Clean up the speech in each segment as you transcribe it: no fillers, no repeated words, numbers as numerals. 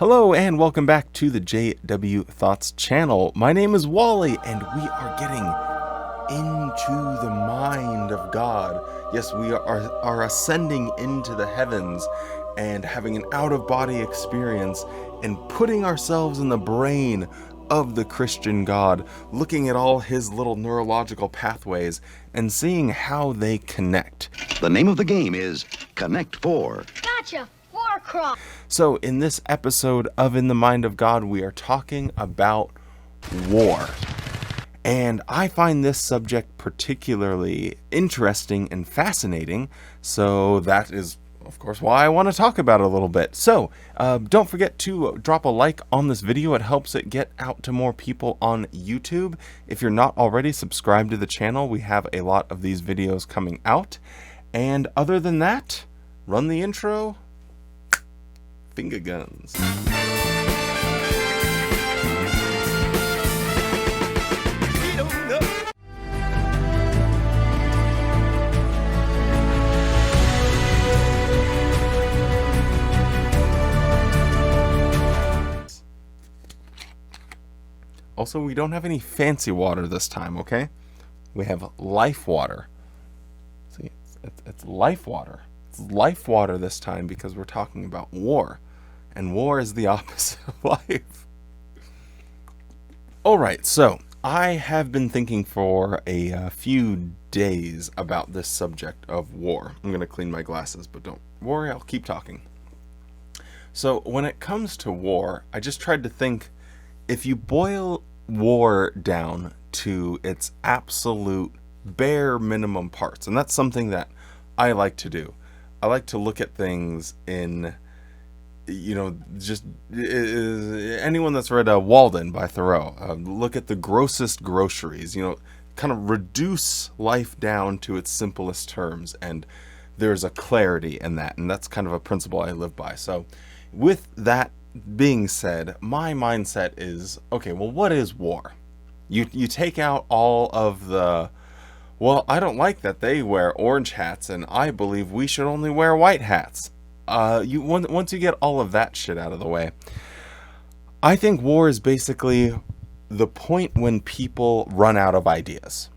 Hello and welcome back to the JW Thoughts channel. My name is Wally and we are getting into the mind of God. Yes, we are ascending into the heavens and having an out-of-body experience and putting ourselves in the brain of the Christian God, looking at all his little neurological pathways and seeing how they connect. The name of the game is Connect 4. Gotcha! Warcraft! So in this episode of In the Mind of God, we are talking about war. And I find this subject particularly interesting and fascinating, so that is, of course, why I want to talk about it a little bit. So, don't forget to drop a like on this video. It helps it get out to more people on YouTube. If you're not already subscribed to the channel, we have a lot of these videos coming out. And other than that, run the intro. Finger guns. Also, we don't have any fancy water this time, okay? We have life water. See, it's life water. It's life water this time because we're talking about war. And war is the opposite of life. Alright, so I have been thinking for a few days about this subject of war. I'm going to clean my glasses, but don't worry, I'll keep talking. So when it comes to war, I just tried to think, if you boil war down to its absolute bare minimum parts, and that's something that I like to do. I like to look at things in, just anyone that's read Walden by Thoreau, look at the grossest groceries, kind of reduce life down to its simplest terms, and there's a clarity in that, and that's kind of a principle I live by. So with that being said, my mindset is, okay, well, what is war? You take out all of the, well, I don't like that they wear orange hats, and I believe we should only wear white hats. Once you get all of that shit out of the way, I think war is basically the point when people run out of ideas.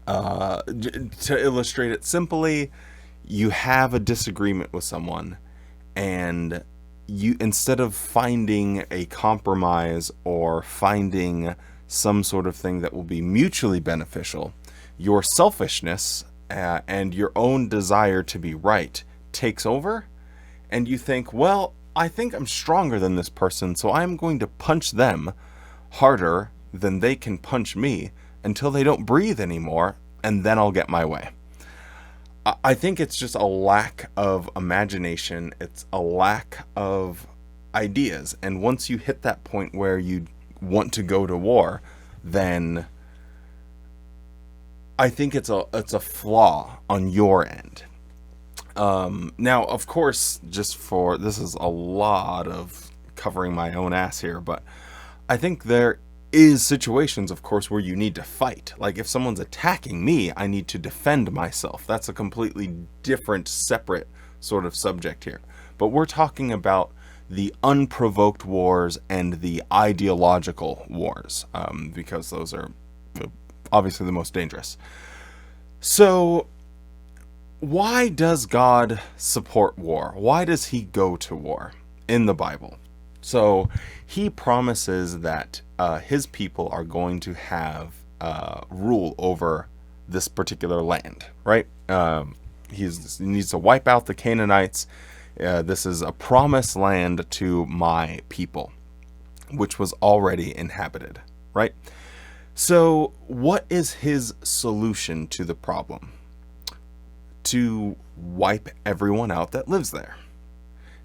To illustrate it simply, you have a disagreement with someone, and you, instead of finding a compromise or finding some sort of thing that will be mutually beneficial, your selfishness and your own desire to be right takes over, and you think, well, I think I'm stronger than this person, so I'm going to punch them harder than they can punch me until they don't breathe anymore, and then I'll get my way. I think it's just a lack of imagination. It's a lack of ideas. And once you hit that point where you want to go to war, then I think it's a flaw on your end. Now, of course, this is a lot of covering my own ass here, but I think there is situations, of course, where you need to fight. Like if someone's attacking me, I need to defend myself. That's a completely different, separate sort of subject here. But we're talking about the unprovoked wars and the ideological wars, because those are obviously the most dangerous. So why does God support war? Why does he go to war in the Bible? So he promises that his people are going to have rule over this particular land, right? He needs to wipe out the Canaanites. This is a promised land to my people, which was already inhabited, right? So what is his solution to the problem? To wipe everyone out that lives there.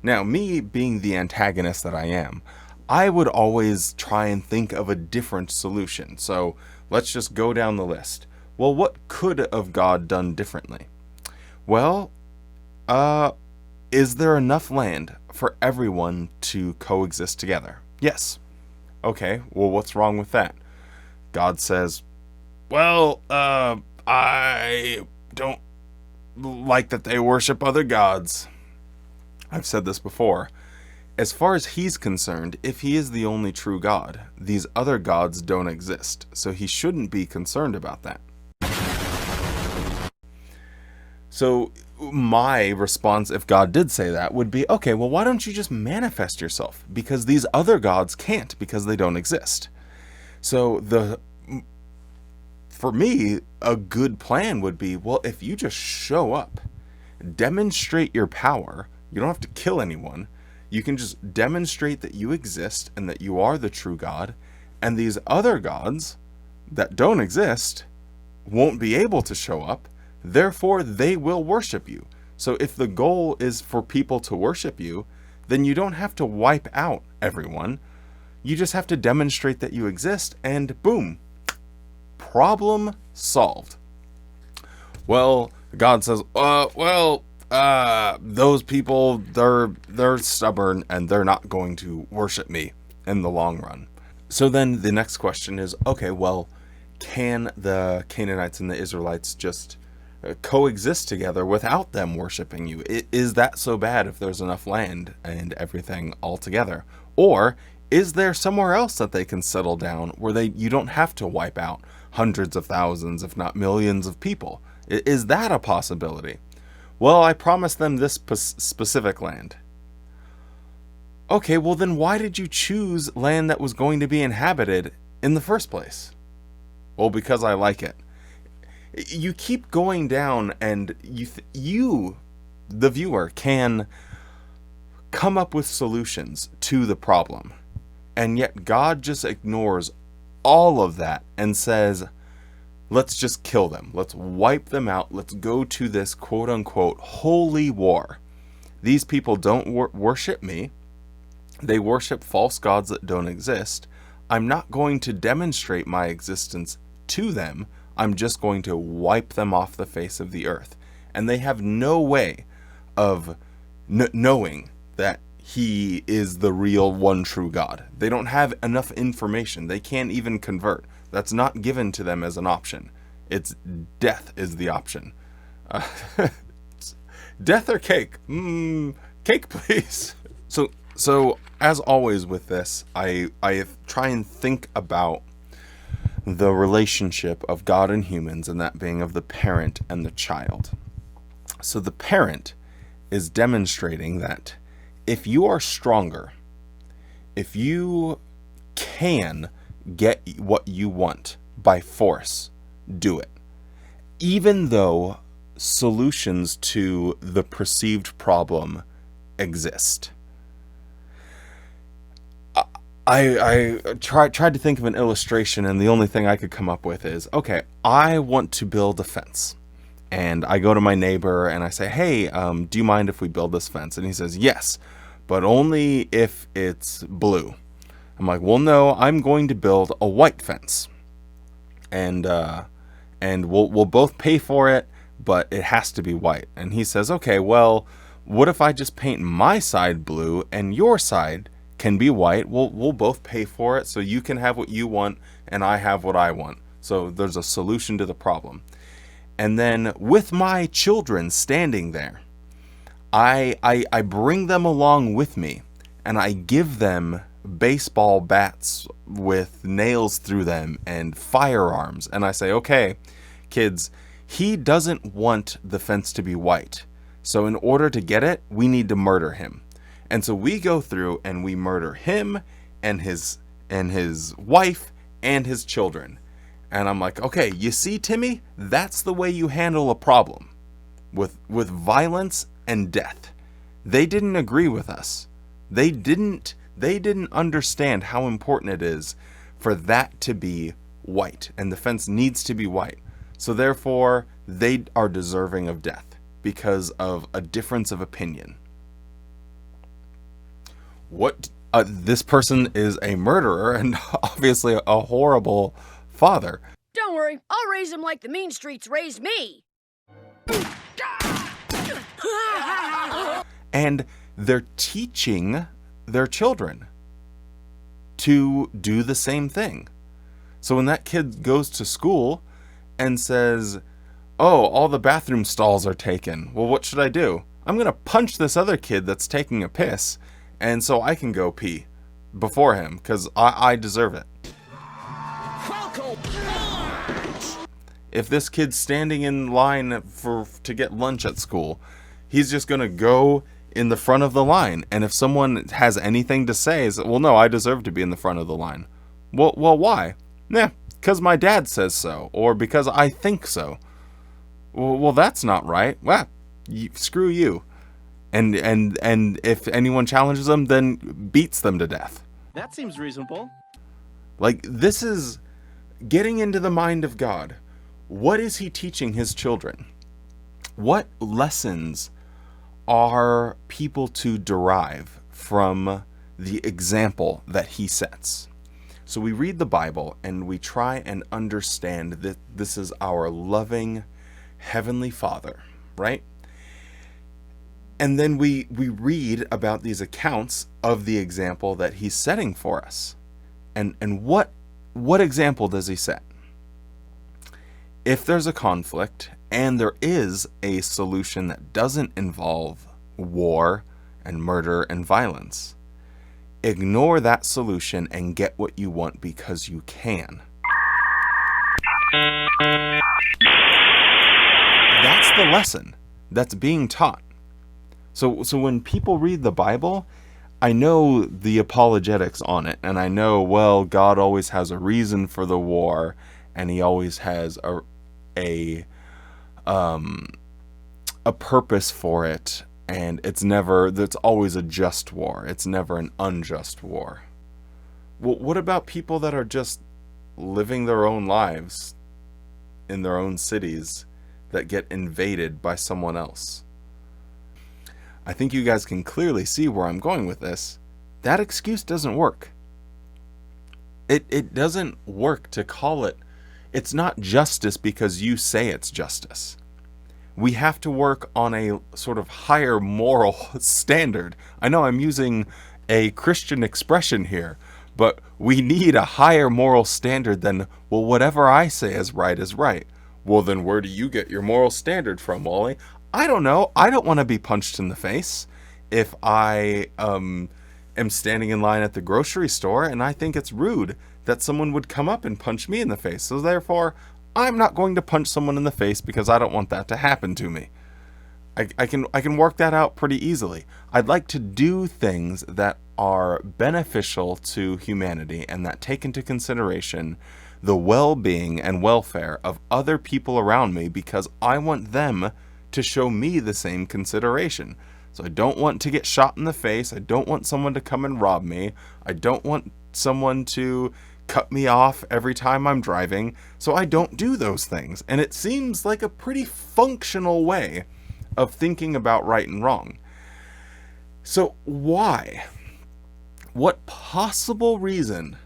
Now, me being the antagonist that I am, I would always try and think of a different solution. So let's just go down the list. Well, what could have God done differently? Well, is there enough land for everyone to coexist together? Yes. Okay, well, what's wrong with that? God says, well, I don't like that they worship other gods. I've said this before. As far as he's concerned, if he is the only true God, these other gods don't exist, so he shouldn't be concerned about that. So my response, if God did say that, would be, okay, well, why don't you just manifest yourself? Because these other gods can't, because they don't exist. So for me, a good plan would be, well, if you just show up, demonstrate your power, you don't have to kill anyone, you can just demonstrate that you exist and that you are the true God, and these other gods that don't exist won't be able to show up, therefore they will worship you. So if the goal is for people to worship you, then you don't have to wipe out everyone. You just have to demonstrate that you exist, and boom, problem solved. Well, God says, those people, they're stubborn and they're not going to worship me in the long run. So then the next question is, okay, well, can the Canaanites and the Israelites just coexist together without them worshiping you? Is that so bad if there's enough land and everything all together? Or is there somewhere else that they can settle down where you don't have to wipe out hundreds of thousands, if not millions of people? Is that a possibility? Well, I promised them this specific land. Okay, well then why did you choose land that was going to be inhabited in the first place? Well, because I like it. You keep going down, and you, the viewer, can come up with solutions to the problem. And yet God just ignores all of that and says, let's just kill them. Let's wipe them out. Let's go to this quote-unquote holy war. These people don't worship me. They worship false gods that don't exist. I'm not going to demonstrate my existence to them. I'm just going to wipe them off the face of the earth. And they have no way of knowing that he is the real one true God. They don't have enough information. They can't even convert. That's not given to them as an option. It's death is the option. Death or cake? Cake, please. So as always with this, I try and think about the relationship of God and humans, and that being of the parent and the child. So the parent is demonstrating that if you are stronger, if you can get what you want by force, do it. Even though solutions to the perceived problem exist. I tried to think of an illustration, and the only thing I could come up with is, okay, I want to build a fence. And I go to my neighbor and I say, hey, do you mind if we build this fence? And he says, yes, but only if it's blue. I'm like, well, no, I'm going to build a white fence. And we'll both pay for it, but it has to be white. And he says, okay, well, what if I just paint my side blue and your side can be white? We'll both pay for it, so you can have what you want and I have what I want. So there's a solution to the problem. And then with my children standing there, I bring them along with me, and I give them baseball bats with nails through them and firearms. And I say, okay, kids, he doesn't want the fence to be white. So in order to get it, we need to murder him. And so we go through and we murder him and his wife and his children. And I'm like, okay, you see, Timmy, that's the way you handle a problem, with violence and death. They didn't agree with us. They didn't understand how important it is for that to be white, and the fence needs to be white. So therefore, they are deserving of death because of a difference of opinion. This person is a murderer and obviously a horrible father. Don't worry, I'll raise him like the mean streets raised me. And they're teaching their children to do the same thing. So when that kid goes to school and says, Oh, all the bathroom stalls are taken. Well, what should I do? I'm going to punch this other kid that's taking a piss, and so I can go pee before him, because I deserve it. If this kid's standing in line to get lunch at school, he's just going to go in the front of the line. And if someone has anything to say, is, well, no, I deserve to be in the front of the line. Well, why? Yeah, because my dad says so, or because I think so. Well, that's not right. Well, screw you. And if anyone challenges them, then beats them to death. That seems reasonable. Like, this is getting into the mind of God. What is he teaching his children? What lessons are people to derive from the example that he sets? So we read the Bible and we try and understand that this is our loving Heavenly Father, right? And then we read about these accounts of the example that he's setting for us. And what example does he set? If there's a conflict and there is a solution that doesn't involve war and murder and violence, ignore that solution and get what you want because you can. That's the lesson that's being taught. So when people read the Bible, I know the apologetics on it, and I know, well, God always has a reason for the war, and he always has a purpose for it, and it's always a just war. It's never an unjust war. Well, what about people that are just living their own lives in their own cities that get invaded by someone else? I think you guys can clearly see where I'm going with this. That excuse doesn't work. It doesn't work to call it. It's not justice because you say it's justice. We have to work on a sort of higher moral standard. I know I'm using a Christian expression here, but we need a higher moral standard than, well, whatever I say is right is right. Well, then where do you get your moral standard from, Wally? I don't know. I don't want to be punched in the face if I am standing in line at the grocery store and I think it's rude that someone would come up and punch me in the face. So therefore, I'm not going to punch someone in the face because I don't want that to happen to me. I can work that out pretty easily. I'd like to do things that are beneficial to humanity and that take into consideration the well-being and welfare of other people around me because I want them to show me the same consideration. So I don't want to get shot in the face. I don't want someone to come and rob me. I don't want someone to cut me off every time I'm driving. So I don't do those things. And it seems like a pretty functional way of thinking about right and wrong. So why? What possible reason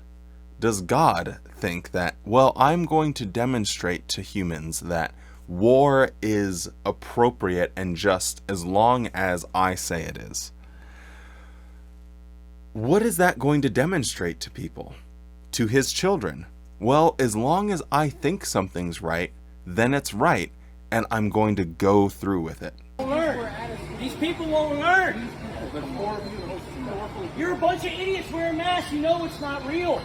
does God think that, well, I'm going to demonstrate to humans that war is appropriate and just as long as I say it is? What is that going to demonstrate to people? To his children? Well, as long as I think something's right, then it's right, and I'm going to go through with it. These people won't learn. You're a bunch of idiots wearing masks. You know it's not real.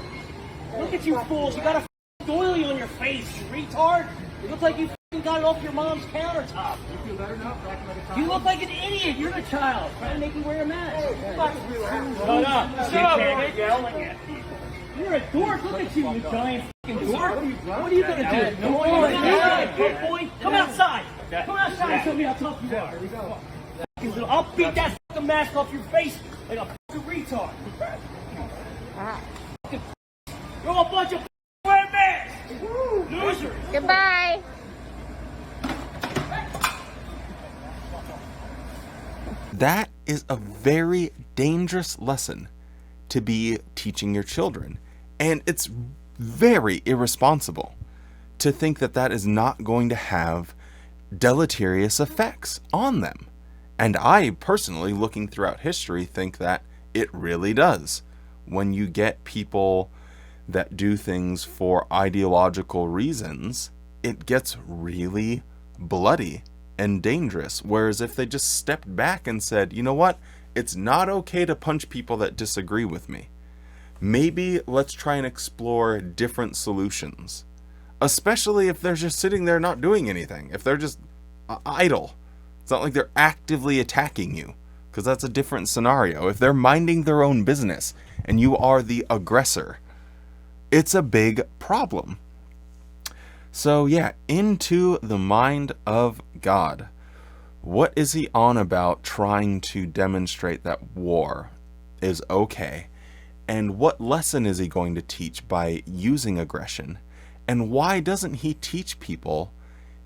Look at you fools. You got a doily on your face, you retard. You look like you got it off your mom's countertop. You feel better now? You look like an idiot. You're the child trying to make you wear a mask. Shut up. Shut up. Yelling at people. You're a dork. Look at you, you giant fucking dork. What are you going to do? Boy, come outside. Come outside and show me how tough you are. I'll beat that fucking mask off your face like a fucking retard. You're a bunch of wearing masks. Losers. Goodbye. That is a very dangerous lesson to be teaching your children. And it's very irresponsible to think that that is not going to have deleterious effects on them. And I personally, looking throughout history, think that it really does. When you get people that do things for ideological reasons, it gets really, bloody and dangerous. Whereas if they just stepped back and said, you know what, it's not okay to punch people that disagree with me. Maybe let's try and explore different solutions. Especially if they're just sitting there not doing anything. If they're just idle. It's not like they're actively attacking you, because that's a different scenario. If they're minding their own business and you are the aggressor, it's a big problem. So yeah, into the mind of God. What is he on about trying to demonstrate that war is okay? And what lesson is he going to teach by using aggression? And why doesn't he teach people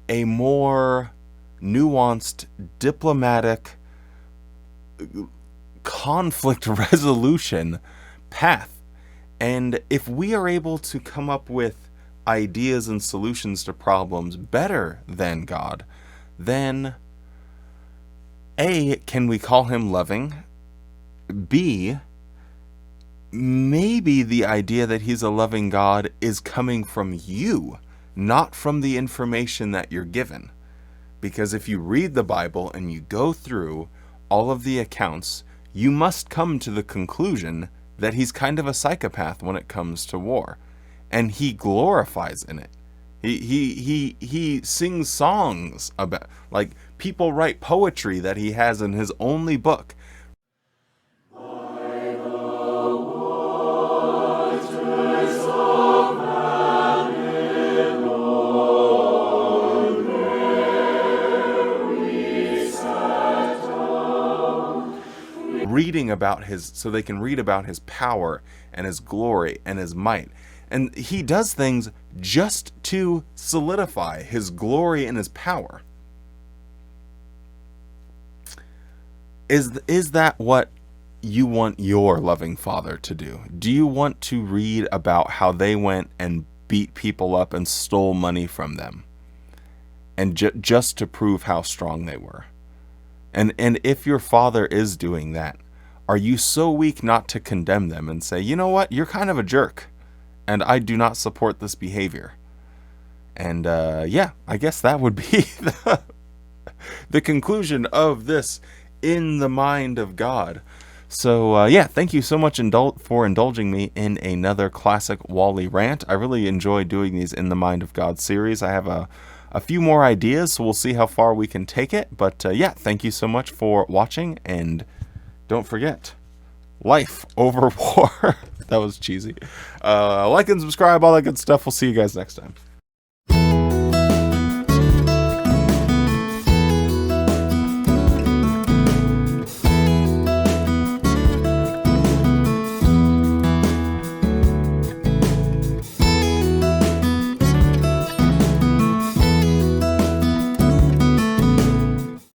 a more nuanced, diplomatic, conflict resolution path? And if we are able to come up with ideas and solutions to problems better than God, then A, can we call him loving? B, maybe the idea that he's a loving God is coming from you, not from the information that you're given. Because if you read the Bible and you go through all of the accounts, you must come to the conclusion that he's kind of a psychopath when it comes to war. And he glorifies in it. He sings songs about, like, people write poetry that he has in his only book. Reading about his, so they can read about his power and his glory and his might. And he does things just to solidify his glory and his power. Is that what you want your loving Father to do? Do you want to read about how they went and beat people up and stole money from them, and just to prove how strong they were? And if your Father is doing that, are you so weak not to condemn them and say, you know what, you're kind of a jerk, and I do not support this behavior? And yeah, I guess that would be the conclusion of this In the Mind of God. So yeah, thank you so much for indulging me in another classic Wally rant. I really enjoy doing these In the Mind of God series. I have a few more ideas, so we'll see how far we can take it. But yeah, thank you so much for watching, and don't forget, life over war. That was cheesy. Like and subscribe, all that good stuff. We'll see you guys next time.